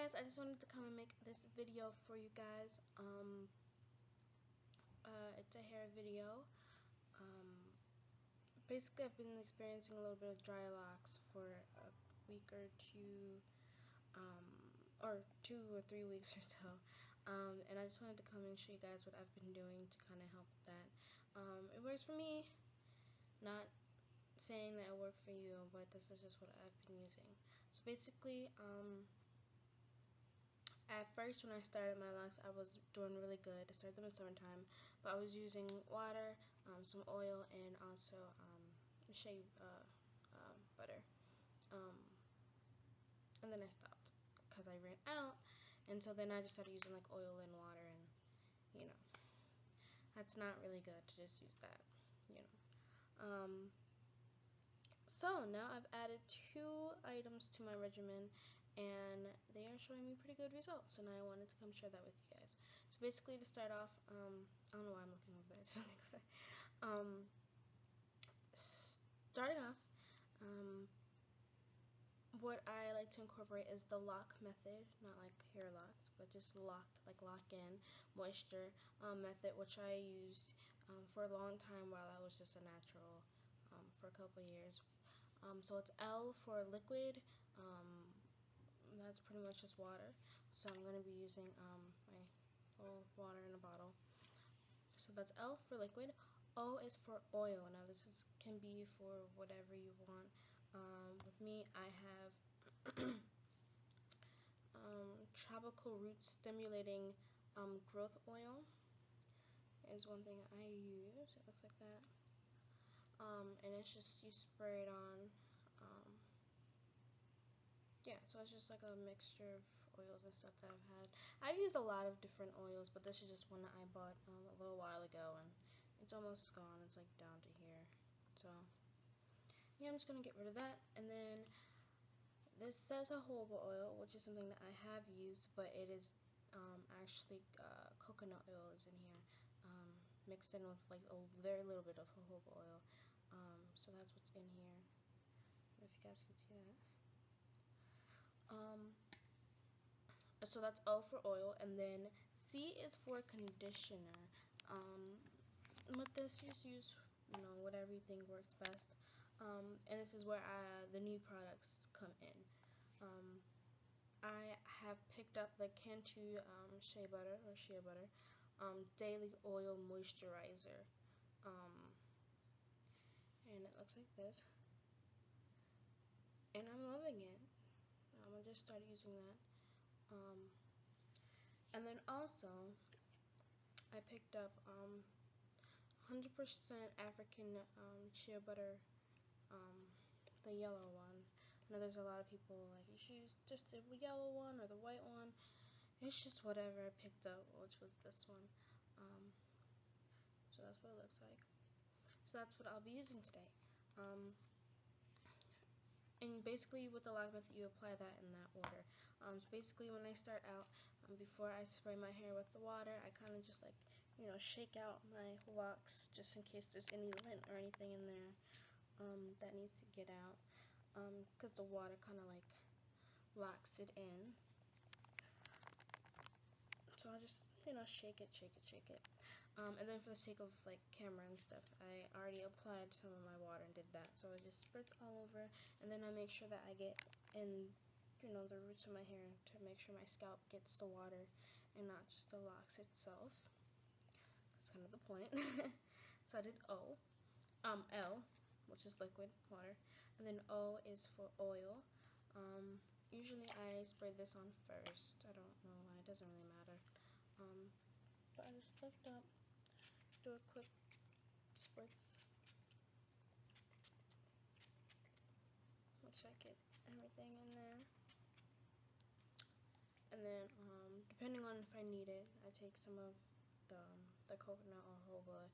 guys, I just wanted to come and make this video for you guys. It's a hair video. Basically I've been experiencing a little bit of dry locks for a week or two, or 2 or 3 weeks or so, and I just wanted to come and show you guys what I've been doing to kind of help with that. It works for me, not saying that it worked for you, but this is just what I've been using. So basically, at first when I started my locks, I was doing really good. I started them in summertime, but I was using water, some oil, and also shea butter, and then I stopped because I ran out, and so then I just started using like oil and water, and you know, that's not really good to just use that, you know. So now I've added 2 items to my regimen, and they are showing me pretty good results, and I wanted to come share that with you guys. So basically, to start off, I don't know why I'm looking over there. Starting off, what I like to incorporate is the lock method, not like hair locks, but just lock in moisture method, which I used for a long time while I was just a natural, for a couple of years. So it's L for liquid. That's pretty much just water. So I'm going to be using my little water in a bottle. So that's L for liquid. O is for oil. Now this can be for whatever you want. With me, I have tropical root stimulating growth oil is one thing I use. It looks like that. And it's just, you spray it on. Yeah, so it's just like a mixture of oils and stuff that I've had. I've used a lot of different oils, but this is just one that I bought a little while ago, and it's almost gone. It's like down to here. So yeah, I'm just gonna get rid of that. And then this says jojoba oil, which is something that I have used, but it is actually coconut oil is in here, mixed in with like a very little bit of jojoba oil. So that's what's in here, if you guys can see that. So that's O for oil, and then C is for conditioner. With this, just use, you know, whatever you think works best. And this is where the new products come in. I have picked up the Cantu shea butter daily oil moisturizer, and it looks like this, and I'm loving it. I'm gonna just start using that. And then also I picked up 100% African shea butter, the yellow one. I know there's a lot of people like, you should use just the yellow one or the white one. It's just whatever I picked up, which was this one. So that's what it looks like. So that's what I'll be using today. And basically with the lock method, you apply that in that order. So basically when I start out, before I spray my hair with the water, I kind of just like, you know, shake out my locks just in case there's any lint or anything in there that needs to get out, because the water kind of like locks it in. So I just, you know, shake it. And then for the sake of like camera and stuff, I already applied some of my water and did that. So I just spritz all over, and then I make sure that I get in, you know, the roots of my hair to make sure my scalp gets the water and not just the locks itself. That's kind of the point. So I did O, L, which is liquid water, and then O is for oil. Usually I spray this on first. I don't know why, it doesn't really matter. But I just lift up, do a quick spritz. I'll check it, everything in there. And then, depending on if I need it, I take some of the coconut or jojoba,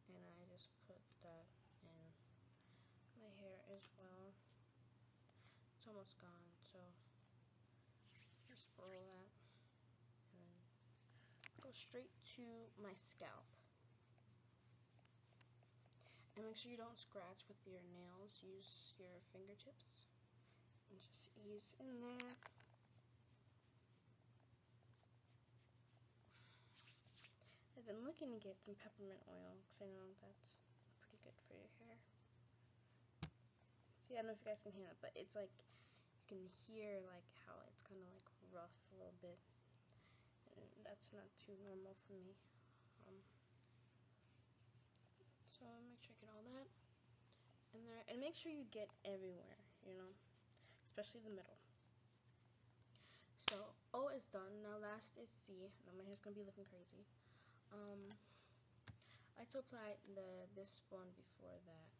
and I just put that in my hair as well. It's almost gone, so just roll that, and then go straight to my scalp. And make sure you don't scratch with your nails. Use your fingertips and just ease in there. looking to get some peppermint oil because I know that's pretty good for your hair. See, I don't know if you guys can hear that, but it's like you can hear like how it's kind of like rough a little bit, and that's not too normal for me. So make sure you get all that in there, and make sure you get everywhere, you know, especially the middle. So O is done. Now last is C. Now my hair's gonna be looking crazy. I like to apply this one before that.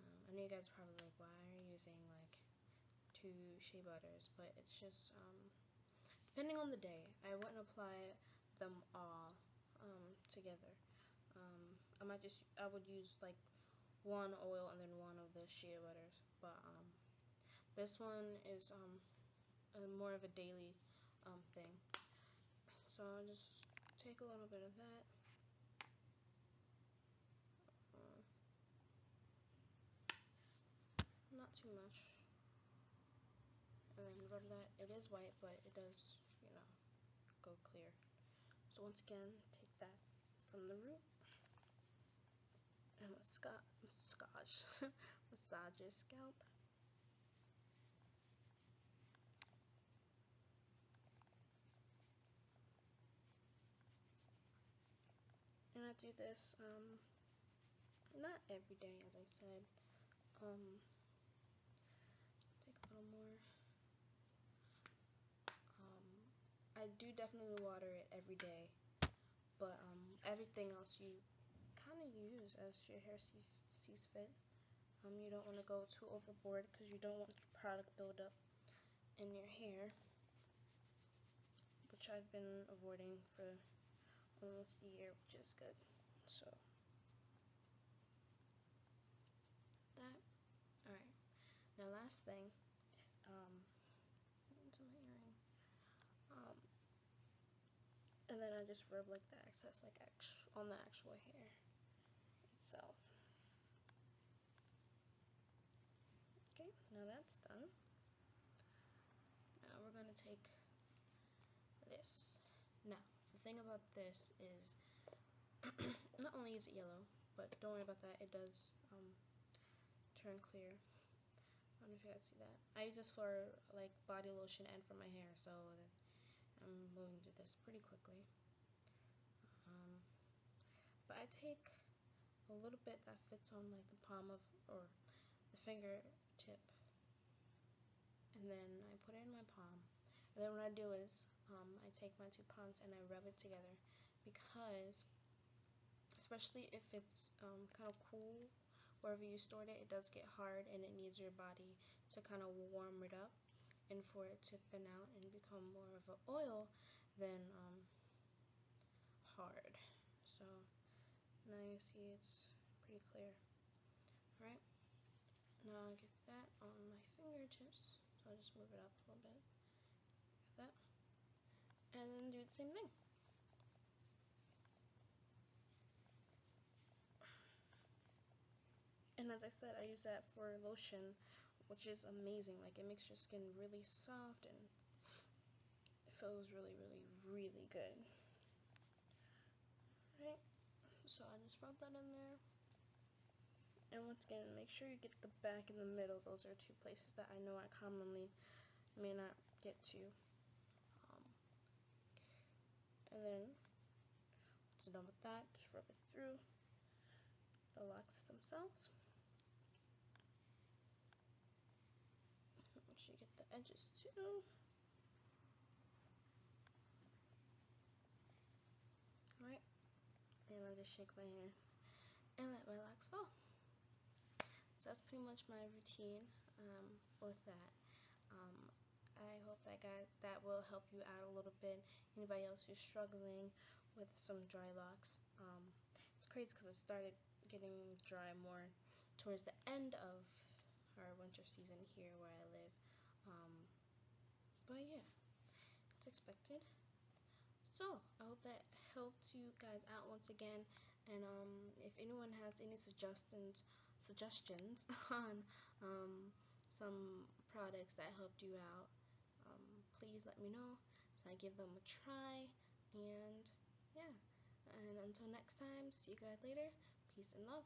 I know you guys are probably like, why are you using like 2 shea butters? But it's just depending on the day. I wouldn't apply them all together. I would use like 1 oil and then 1 of the shea butters. But this one is more of a daily thing. So I'll just take a little bit of that. Not too much. And then rub that. It is white, but it does, you know, go clear. So once again, take that from the root and massage your scalp. And I do this not every day, as I said. Take a little more. I do definitely water it every day, but everything else you kind of use as your hair sees fit. You don't want to go too overboard because you don't want product buildup in your hair, which I've been avoiding for almost a year, which is good. So that. Alright, now last thing, into my earring, and then I just rub like the excess, like on the actual hair itself. Okay, now that's done. Now we're gonna take this. Now the thing about this is, not only is it yellow, but don't worry about that. It does turn clear. I don't know if you guys see that. I use this for like body lotion and for my hair, so I'm moving through this pretty quickly. But I take a little bit that fits on like the palm of, or the fingertip, and then I put it in my palm. And then what I do is I take my 2 palms and I rub it together, because especially if it's kind of cool wherever you stored it, it does get hard and it needs your body to kind of warm it up, and for it to thin out and become more of an oil than hard. So now you see it's pretty clear. Alright, now I get that on my fingertips, so I'll just move it up a little bit, like that, and then do the same thing. And as I said, I use that for lotion, which is amazing. Like, it makes your skin really soft and it feels really, really, really good. Right? So I just rub that in there. And once again, make sure you get the back and the middle. Those are 2 places that I know I commonly may not get to. And then, once you're done with that, just rub it through the locks themselves. Make sure you get the edges too. Alright, and I'll just shake my hair and let my locks fall. So that's pretty much my routine with that. I hope that will help you out a little bit. Anybody else who's struggling with some dry locks. It's crazy because it started getting dry more towards the end of our winter season here where I live. But yeah, it's expected. So I hope that helped you guys out once again. And if anyone has any suggestions on some products that helped you out, please let me know so I give them a try. And yeah, and until next time, see you guys later. Peace and love.